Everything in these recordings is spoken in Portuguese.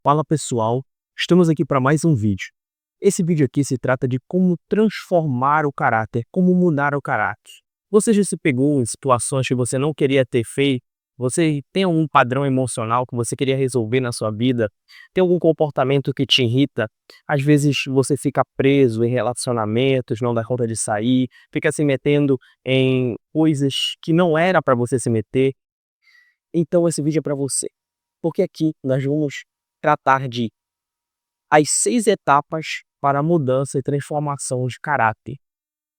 Fala pessoal, estamos aqui para mais um vídeo. Esse vídeo aqui se trata de como transformar o caráter, como mudar o caráter. Você já se pegou em situações que você não queria ter feito? Você tem algum padrão emocional que você queria resolver na sua vida? Tem algum comportamento que te irrita? Às vezes você fica preso em relacionamentos, não dá conta de sair, fica se metendo em coisas que não era para você se meter. Então esse vídeo é para você, porque aqui nós vamos tratar de as 6 etapas para a mudança e transformação de caráter.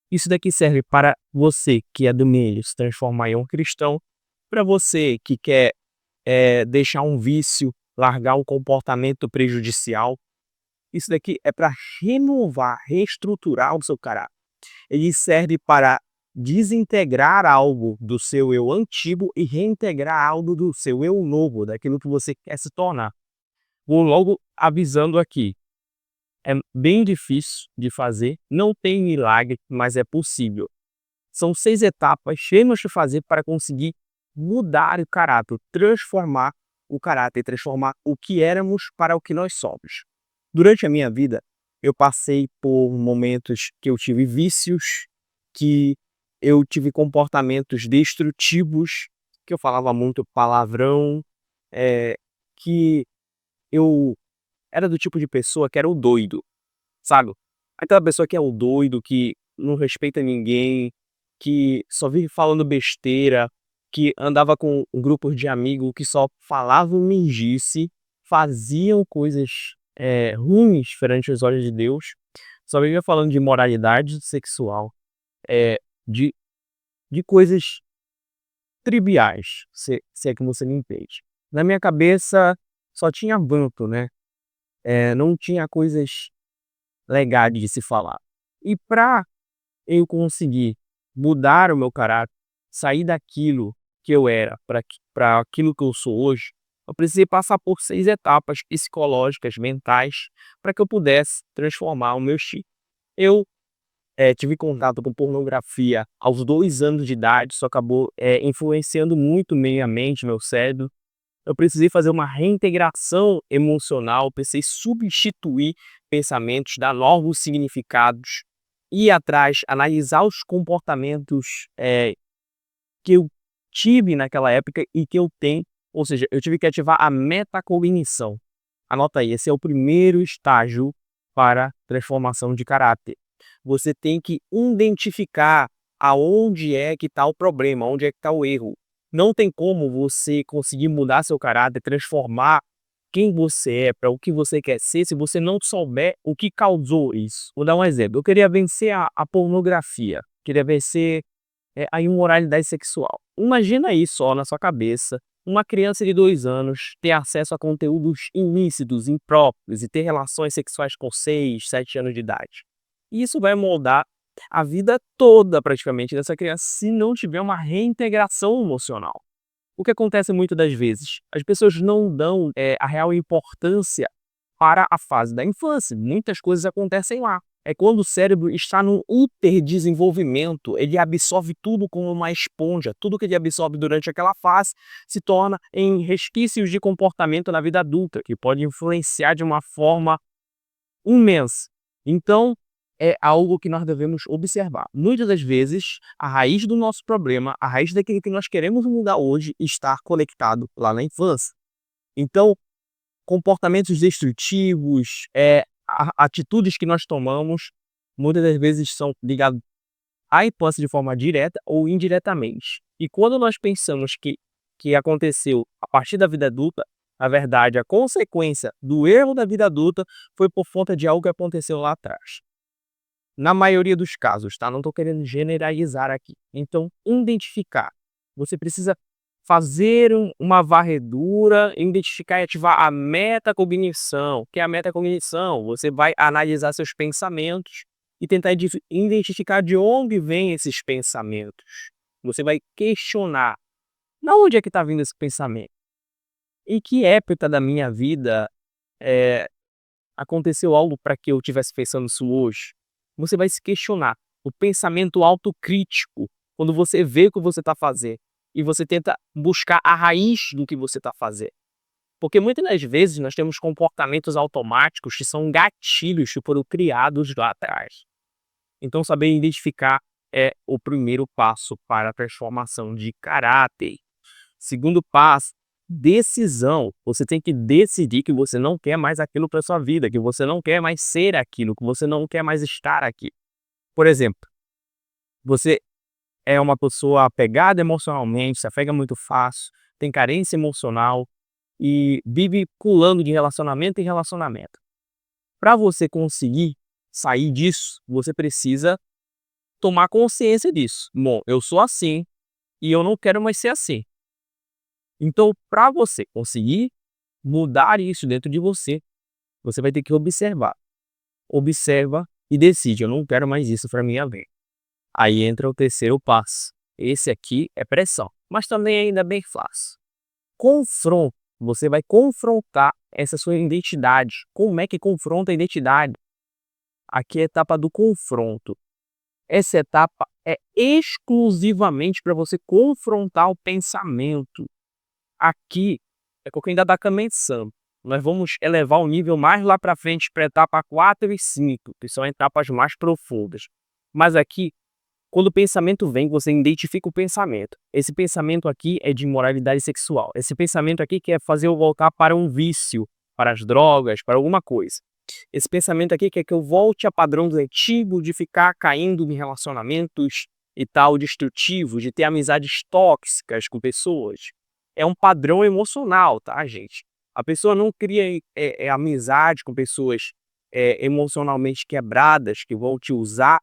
Isso daqui serve para você que é do meio se transformar em um cristão, para você que quer deixar um vício, largar um comportamento prejudicial. Isso daqui é para renovar, reestruturar o seu caráter. Ele serve para desintegrar algo do seu eu antigo e reintegrar algo do seu eu novo, daquilo que você quer se tornar. Vou logo avisando aqui, é bem difícil de fazer, não tem milagre, mas é possível. São 6 etapas cheias de fazer para conseguir mudar o caráter, transformar o caráter, transformar o que éramos para o que nós somos. Durante a minha vida, eu passei por momentos que eu tive vícios, que eu tive comportamentos destrutivos, que eu falava muito palavrão, que eu era do tipo de pessoa que era o doido, sabe? Aquela pessoa que é o doido, que não respeita ninguém, que só vive falando besteira, que andava com um grupo de amigos que só falavam mendice, faziam coisas ruins perante os olhos de Deus, só vivia falando de moralidade sexual, eh, de, de coisas triviais, se é que você me entende. Na minha cabeça só tinha vanto, né? Não tinha coisas legais de se falar. E para eu conseguir mudar o meu caráter, sair daquilo que eu era para aquilo que eu sou hoje, eu precisei passar por 6 etapas psicológicas, mentais, para que eu pudesse transformar o meu estilo. Eu tive contato com pornografia aos 2 anos de idade, isso acabou influenciando muito minha mente, meu cérebro. Eu precisei fazer uma reintegração emocional, precisei substituir pensamentos, dar novos significados, ir atrás, analisar os comportamentos, que eu tive naquela época e que eu tenho, ou seja, eu tive que ativar a metacognição. Anota aí, esse é o primeiro estágio para transformação de caráter. Você tem que identificar aonde é que está o problema, onde é que está o erro. Não tem como você conseguir mudar seu caráter, transformar quem você é para o que você quer ser, se você não souber o que causou isso. Vou dar um exemplo. Eu queria vencer a pornografia, queria vencer a imoralidade sexual. Imagina aí só na sua cabeça, uma criança de 2 anos ter acesso a conteúdos ilícitos, impróprios e ter relações sexuais com 6, 7 anos de idade. E isso vai moldar a vida toda praticamente dessa criança se não tiver uma reintegração emocional. O que acontece muitas das vezes? As pessoas não dão a real importância para a fase da infância. Muitas coisas acontecem lá. É quando o cérebro está num hiperdesenvolvimento, ele absorve tudo como uma esponja. Tudo que ele absorve durante aquela fase se torna em resquícios de comportamento na vida adulta, que pode influenciar de uma forma imensa. Então, é algo que nós devemos observar. Muitas das vezes, a raiz do nosso problema, a raiz daquilo que nós queremos mudar hoje, está conectado lá na infância. Então, comportamentos destrutivos, atitudes que nós tomamos, muitas das vezes são ligados à infância de forma direta ou indiretamente. E quando nós pensamos que aconteceu a partir da vida adulta, na verdade, a consequência do erro da vida adulta foi por conta de algo que aconteceu lá atrás. Na maioria dos casos, tá? Não estou querendo generalizar aqui. Então, identificar. Você precisa fazer uma varredura, identificar e ativar a metacognição. O que é a metacognição? Você vai analisar seus pensamentos e tentar identificar de onde vêm esses pensamentos. Você vai questionar. De onde é que está vindo esse pensamento? Em que época da minha vida eh, aconteceu algo para que eu estivesse pensando isso hoje? Você vai se questionar. O pensamento autocrítico, quando você vê o que você está fazendo e você tenta buscar a raiz do que você está fazendo. Porque muitas das vezes nós temos comportamentos automáticos que são gatilhos que foram criados lá atrás. Então saber identificar é o primeiro passo para a transformação de caráter. Segundo passo, decisão. Você tem que decidir que você não quer mais aquilo para sua vida, que você não quer mais ser aquilo, que você não quer mais estar aqui. Por exemplo, você é uma pessoa apegada emocionalmente, se apega muito fácil, tem carência emocional e vive pulando de relacionamento em relacionamento. Para você conseguir sair disso, você precisa tomar consciência disso. Bom, eu sou assim e eu não quero mais ser assim. Então, para você conseguir mudar isso dentro de você, você vai ter que observar. Observa e decide, eu não quero mais isso para minha vida. Aí entra o terceiro passo. Esse aqui é pressão, mas também ainda bem fácil. Confronto. Você vai confrontar essa sua identidade. Como é que confronta a identidade? Aqui é a etapa do confronto. Essa etapa é exclusivamente para você confrontar o pensamento. Aqui é que eu ainda está começando. Nós vamos elevar o nível mais lá para frente para a etapa 4 e 5, que são etapas mais profundas. Mas aqui, quando o pensamento vem, você identifica o pensamento. Esse pensamento aqui é de imoralidade sexual. Esse pensamento aqui quer fazer eu voltar para um vício, para as drogas, para alguma coisa. Esse pensamento aqui quer que eu volte a padrões antigos de ficar caindo em relacionamentos e tal, destrutivos, de ter amizades tóxicas com pessoas. É um padrão emocional, tá, gente? A pessoa não cria amizade com pessoas emocionalmente quebradas que vão te usar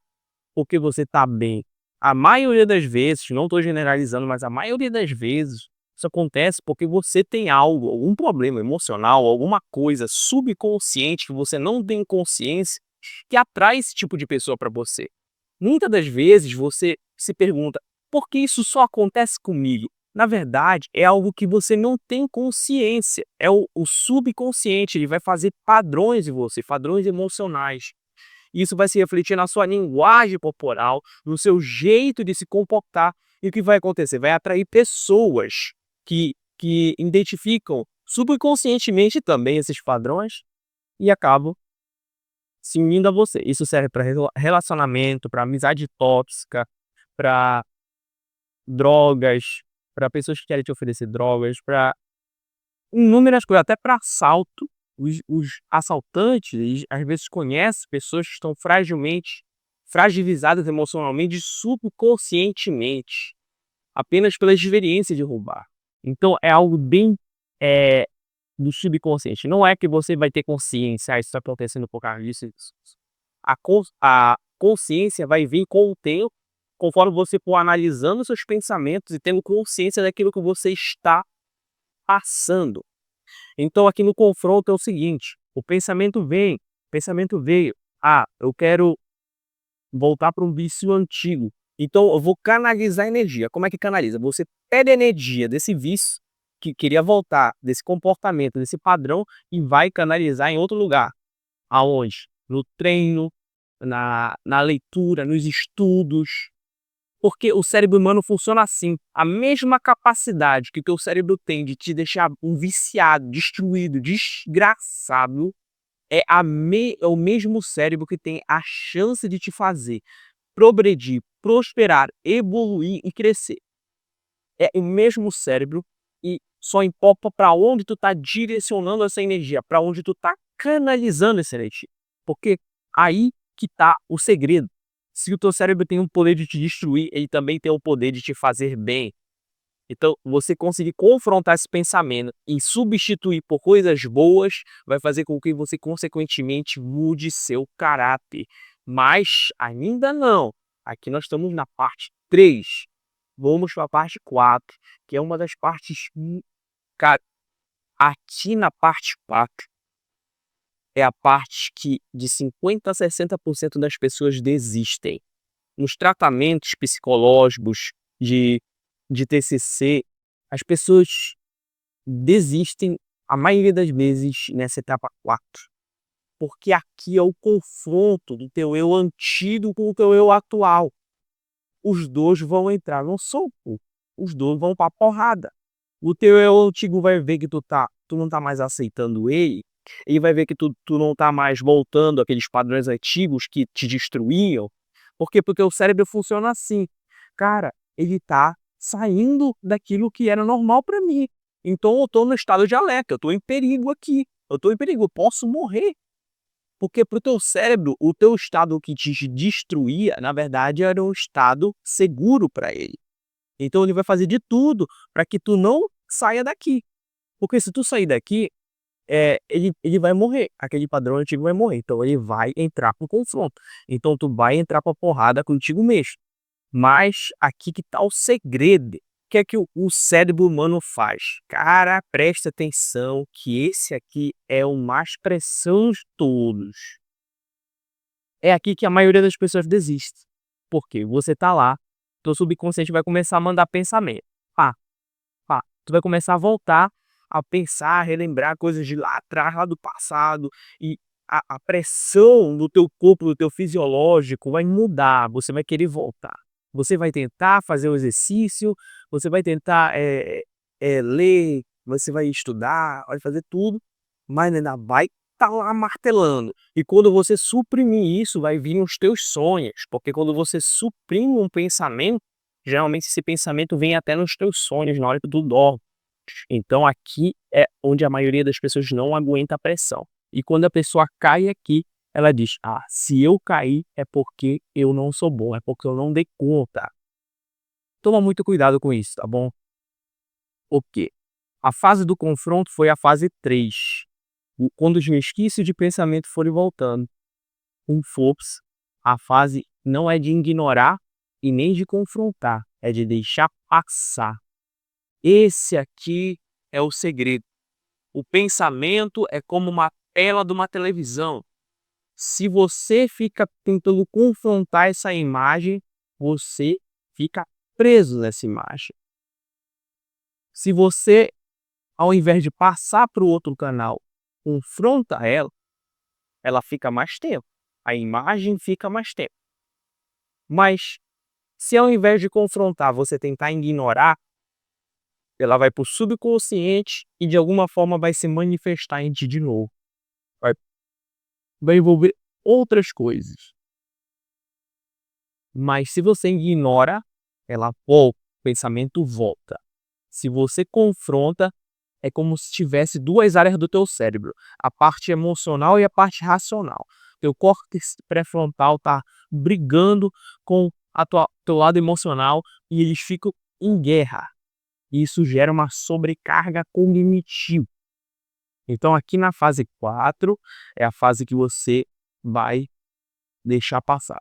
porque você tá bem. A maioria das vezes, não estou generalizando, mas a maioria das vezes isso acontece porque você tem algo, algum problema emocional, alguma coisa subconsciente que você não tem consciência que atrai esse tipo de pessoa para você. Muitas das vezes você se pergunta, por que isso só acontece comigo? Na verdade, é algo que você não tem consciência. É o subconsciente, ele vai fazer padrões em você, padrões emocionais. Isso vai se refletir na sua linguagem corporal, no seu jeito de se comportar. E o que vai acontecer? Vai atrair pessoas que identificam subconscientemente também esses padrões e acabam se unindo a você. Isso serve para relacionamento, para amizade tóxica, para drogas, para pessoas que querem te oferecer drogas, para inúmeras coisas, até para assalto. Os assaltantes, eles, às vezes, conhecem pessoas que estão fragilizadas emocionalmente, subconscientemente, apenas pela experiência de roubar. Então, é algo bem do subconsciente. Não é que você vai ter consciência, isso está acontecendo por causa disso. A consciência vai vir com o tempo, conforme você for analisando seus pensamentos e tendo consciência daquilo que você está passando. Então, aqui no confronto é o seguinte, o pensamento veio, eu quero voltar para um vício antigo, então eu vou canalizar energia. Como é que canaliza? Você pega a energia desse vício, que queria voltar, desse comportamento, desse padrão, e vai canalizar em outro lugar. Aonde? No treino, na leitura, nos estudos. Porque o cérebro humano funciona assim. A mesma capacidade que o teu cérebro tem de te deixar um viciado, destruído, desgraçado, é o mesmo cérebro que tem a chance de te fazer progredir, prosperar, evoluir e crescer. É o mesmo cérebro e só importa para onde tu tá direcionando essa energia, para onde tu tá canalizando essa energia. Porque aí que tá o segredo. Se o teu cérebro tem o poder de te destruir, ele também tem o poder de te fazer bem. Então, você conseguir confrontar esse pensamento e substituir por coisas boas, vai fazer com que você, consequentemente, mude seu caráter. Mas ainda não. Aqui nós estamos na parte 3. Vamos para a parte 4, que é uma das partes... Cara, aqui na parte 4, é a parte que de 50% a 60% das pessoas desistem. Nos tratamentos psicológicos de TCC, as pessoas desistem a maioria das vezes nessa etapa 4. Porque aqui é o confronto do teu eu antigo com o teu eu atual. Os dois vão entrar no soco. Os dois vão pra porrada. O teu eu antigo vai ver que tu tá tu não tá mais aceitando ele vai ver que tu não tá mais voltando àqueles padrões antigos que te destruíam. Por quê? Porque o cérebro funciona assim: "Cara, ele tá saindo daquilo que era normal pra mim, então eu tô no estado de alerta, eu tô em perigo aqui, eu tô em perigo, eu posso morrer". Porque para o teu cérebro, o teu estado que te destruía, na verdade, era um estado seguro para ele. Então ele vai fazer de tudo para que tu não saia daqui. Porque se tu sair daqui, ele vai morrer, aquele padrão antigo vai morrer, então ele vai entrar para o confronto. Então tu vai entrar para porrada contigo mesmo. Mas aqui que tá o segredo. O que é que o cérebro humano faz? Cara, presta atenção que esse aqui é o mais pressão de todos. É aqui que a maioria das pessoas desiste. Porque você tá lá, teu subconsciente vai começar a mandar pensamento. Pá, pá. Tu vai começar a voltar a pensar, a relembrar coisas de lá atrás, lá do passado, e a pressão do teu corpo, do teu fisiológico vai mudar, você vai querer voltar. Você vai tentar fazer o exercício, você vai tentar, ler, você vai estudar, vai fazer tudo, mas ainda vai estar lá martelando. E quando você suprimir isso, vai vir os teus sonhos, porque quando você suprime um pensamento, geralmente esse pensamento vem até nos teus sonhos, na hora que tu dorme. Então aqui é onde a maioria das pessoas não aguenta a pressão. E quando a pessoa cai aqui, ela diz: "Ah, se eu cair é porque eu não sou bom, é porque eu não dei conta". Toma muito cuidado com isso, tá bom? Porque a fase do confronto foi a fase 3. Quando os resquícios de pensamento forem voltando. Com força, a fase não é de ignorar e nem de confrontar, é de deixar passar. Esse aqui é o segredo. O pensamento é como uma tela de uma televisão. Se você fica tentando confrontar essa imagem, você fica preso nessa imagem. Se você, ao invés de passar para o outro canal, confronta ela fica mais tempo. A imagem fica mais tempo. Mas se ao invés de confrontar, você tentar ignorar, ela vai para o subconsciente e de alguma forma vai se manifestar em ti de novo. Vai, vai envolver outras coisas. Mas se você ignora, ela volta, o pensamento volta. Se você confronta, é como se tivesse duas áreas do teu cérebro, a parte emocional e a parte racional. Teu córtex pré-frontal está brigando com teu lado emocional e eles ficam em guerra. E isso gera uma sobrecarga cognitiva. Então aqui na fase 4 é a fase que você vai deixar passar.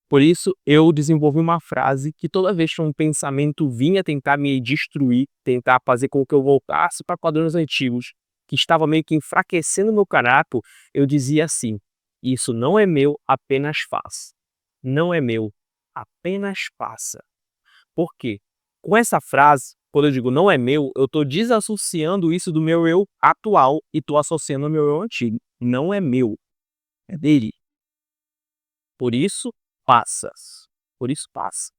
Por isso, eu desenvolvi uma frase que toda vez que um pensamento vinha tentar me destruir, tentar fazer com que eu voltasse para padrões antigos, que estava meio que enfraquecendo meu caráter, eu dizia assim: "Isso não é meu, apenas faça. Não é meu, apenas faça". Por quê? Com essa frase, quando eu digo "não é meu", eu estou desassociando isso do meu eu atual e estou associando ao meu eu antigo. Não é meu, é dele. Por isso, passas. Por isso, passa.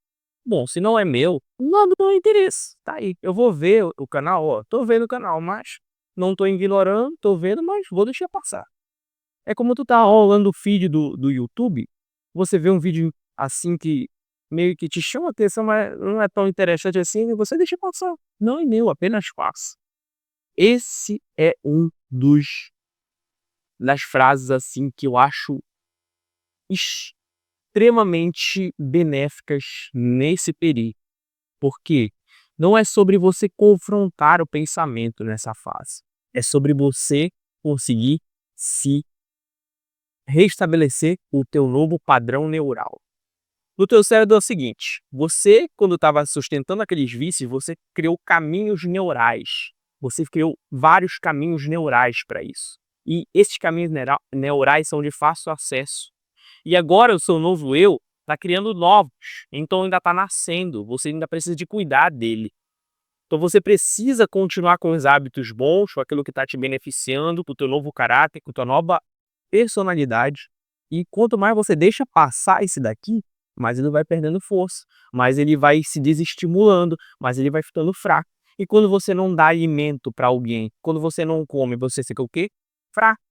Bom, se não é meu, não do meu interesse. Tá aí. Eu vou ver o canal, ó. Tô vendo o canal, mas não tô ignorando, tô vendo, mas vou deixar passar. É como tu tá rolando o feed do YouTube, você vê um vídeo assim que meio que te chama a atenção, mas não é tão interessante assim, e você deixa passar. Não é meu, apenas faça. Esse é um das frases assim que eu acho extremamente benéficas nesse período, porque não é sobre você confrontar o pensamento nessa fase, é sobre você conseguir se restabelecer o teu novo padrão neural. No teu cérebro é o seguinte, você quando estava sustentando aqueles vícios, você criou caminhos neurais, você criou vários caminhos neurais para isso. E esses caminhos neurais são de fácil acesso. E agora o seu novo eu está criando novos, então ainda está nascendo, você ainda precisa de cuidar dele. Então você precisa continuar com os hábitos bons, com aquilo que está te beneficiando, com o teu novo caráter, com a tua nova personalidade. E quanto mais você deixa passar esse daqui, mais ele vai perdendo força, mais ele vai se desestimulando, mais ele vai ficando fraco. E quando você não dá alimento para alguém, quando você não come, você fica o quê? Fraco.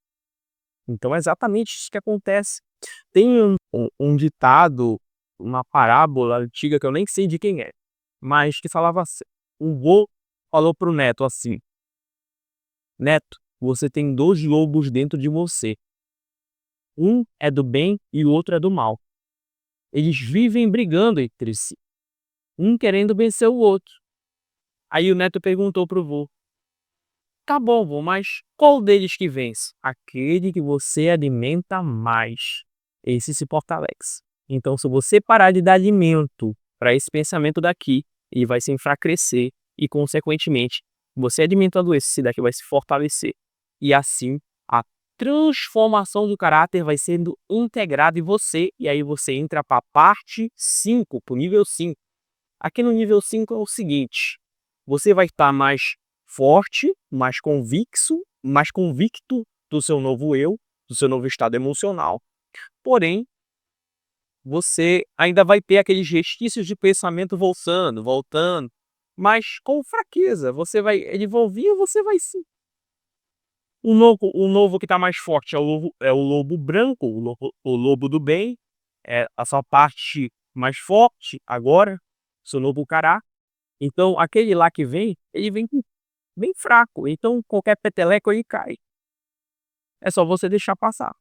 Então é exatamente isso que acontece. Tem um ditado, uma parábola antiga que eu nem sei de quem é, mas que falava assim: um vô falou para o neto assim: "Neto, você tem 2 lobos dentro de você. Um é do bem e o outro é do mal. Eles vivem brigando entre si, um querendo vencer o outro." Aí o neto perguntou pro vô: "Tá bom, vô, mas qual deles que vence?" "Aquele que você alimenta mais. Esse se fortalece." Então, se você parar de dar alimento para esse pensamento daqui, ele vai se enfraquecer e, consequentemente, você alimentando esse daqui vai se fortalecer. E assim, a transformação do caráter vai sendo integrada em você, e aí você entra para a parte 5, para o nível 5. Aqui no nível 5 é o seguinte: você vai estar mais forte, mais convicto do seu novo eu, do seu novo estado emocional. Porém, você ainda vai ter aqueles resquícios de pensamento voltando, mas com fraqueza. Ele vai ouvir e você vai sim. O novo que está mais forte é o lobo branco, o lobo do bem, é a sua parte mais forte agora, seu novo cará. Então aquele lá que vem, ele vem bem fraco, então qualquer peteleco ele cai. É só você deixar passar.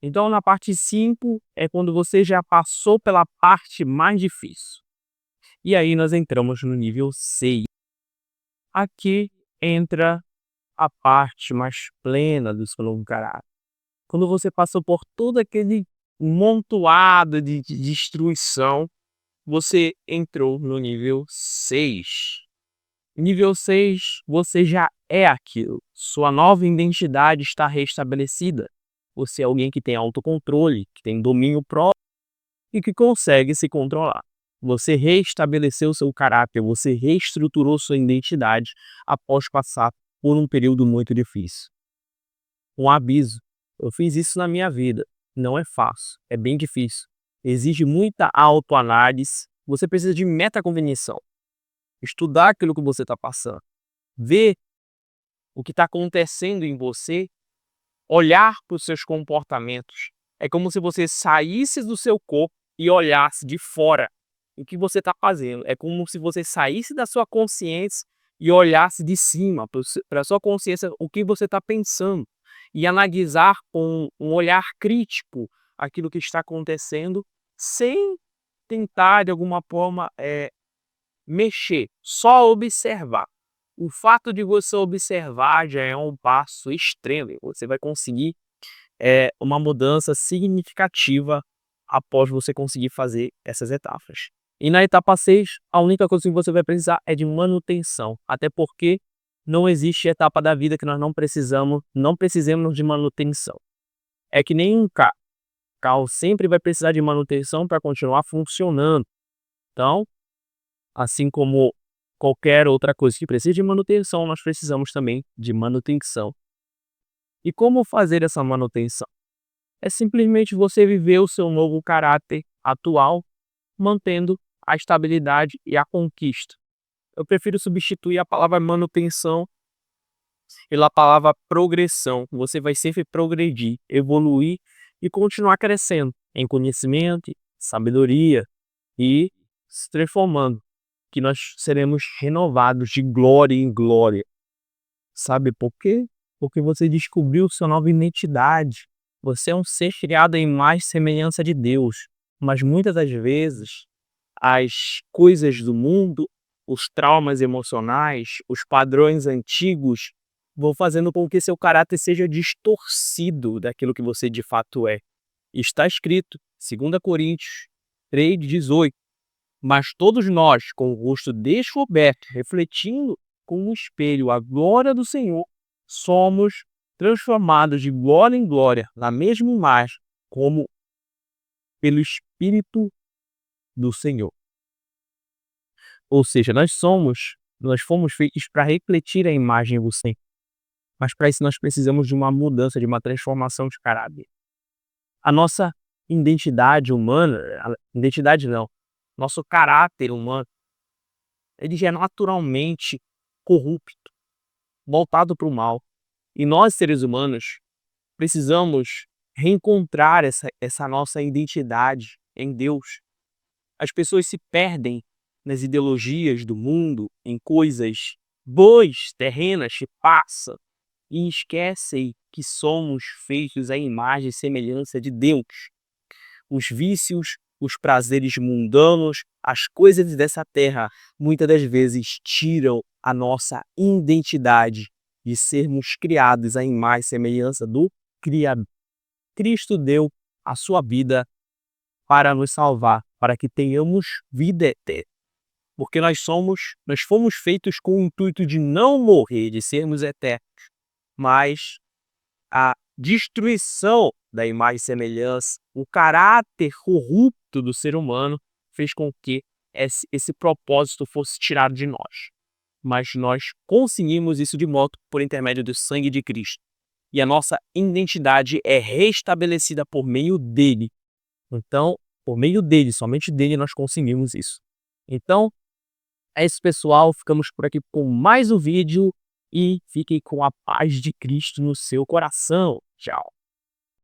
Então na parte 5 é quando você já passou pela parte mais difícil. E aí nós entramos no nível 6. Aqui entra a parte mais plena do seu novo caráter. Quando você passou por todo aquele montoado de destruição, você entrou no nível 6. Nível 6, você já é aquilo. Sua nova identidade está restabelecida. Você é alguém que tem autocontrole, que tem domínio próprio e que consegue se controlar. Você reestabeleceu seu caráter, você reestruturou sua identidade após passar por um período muito difícil. Um aviso: eu fiz isso na minha vida. Não é fácil, é bem difícil. Exige muita autoanálise. Você precisa de metacognição. Estudar aquilo que você está passando. Ver o que está acontecendo em você, olhar para os seus comportamentos. É como se você saísse do seu corpo e olhasse de fora o que você está fazendo. É como se você saísse da sua consciência e olhasse de cima para a sua consciência o que você está pensando e analisar com um olhar crítico aquilo que está acontecendo sem tentar de alguma forma mexer, só observar. O fato de você observar já é um passo extremo. Você vai conseguir uma mudança significativa após você conseguir fazer essas etapas. E na etapa 6, a única coisa que você vai precisar é de manutenção. Até porque não existe etapa da vida que nós não precisemos de manutenção. É que nem um carro. O carro sempre vai precisar de manutenção para continuar funcionando. Então, assim como qualquer outra coisa que precisa de manutenção, nós precisamos também de manutenção. E como fazer essa manutenção? É simplesmente você viver o seu novo caráter atual, mantendo a estabilidade e a conquista. Eu prefiro substituir a palavra manutenção pela palavra progressão. Você vai sempre progredir, evoluir e continuar crescendo em conhecimento, sabedoria e se transformando, que nós seremos renovados de glória em glória. Sabe por quê? Porque você descobriu sua nova identidade. Você é um ser criado em mais semelhança de Deus. Mas muitas das vezes, as coisas do mundo, os traumas emocionais, os padrões antigos, vão fazendo com que seu caráter seja distorcido daquilo que você de fato é. Está escrito, 2 Coríntios 3,18. Mas todos nós, com o rosto descoberto, refletindo com um espelho a glória do Senhor, somos transformados de glória em glória, na mesma imagem, como pelo Espírito do Senhor. Ou seja, nós fomos feitos para refletir a imagem do Senhor. Mas para isso nós precisamos de uma mudança, de uma transformação de caráter. A nossa identidade humana, identidade não, nosso caráter humano, ele já é naturalmente corrupto, voltado para o mal. E nós, seres humanos, precisamos reencontrar essa nossa identidade em Deus. As pessoas se perdem nas ideologias do mundo, em coisas boas, terrenas que passam, e esquecem que somos feitos à imagem e semelhança de Deus. Os vícios, os prazeres mundanos, as coisas dessa terra, muitas das vezes tiram a nossa identidade de sermos criados à imagem e semelhança do Criador. Cristo deu a sua vida para nos salvar, para que tenhamos vida eterna. Porque nós fomos feitos com o intuito de não morrer, de sermos eternos, mas a destruição da imagem e semelhança, o caráter corrupto do ser humano fez com que esse propósito fosse tirado de nós. Mas nós conseguimos isso de modo por intermédio do sangue de Cristo. E a nossa identidade é restabelecida por meio dele. Então, por meio dele, somente dele, nós conseguimos isso. Então, é isso, pessoal. Ficamos por aqui com mais um vídeo e fiquem com a paz de Cristo no seu coração. Tchau.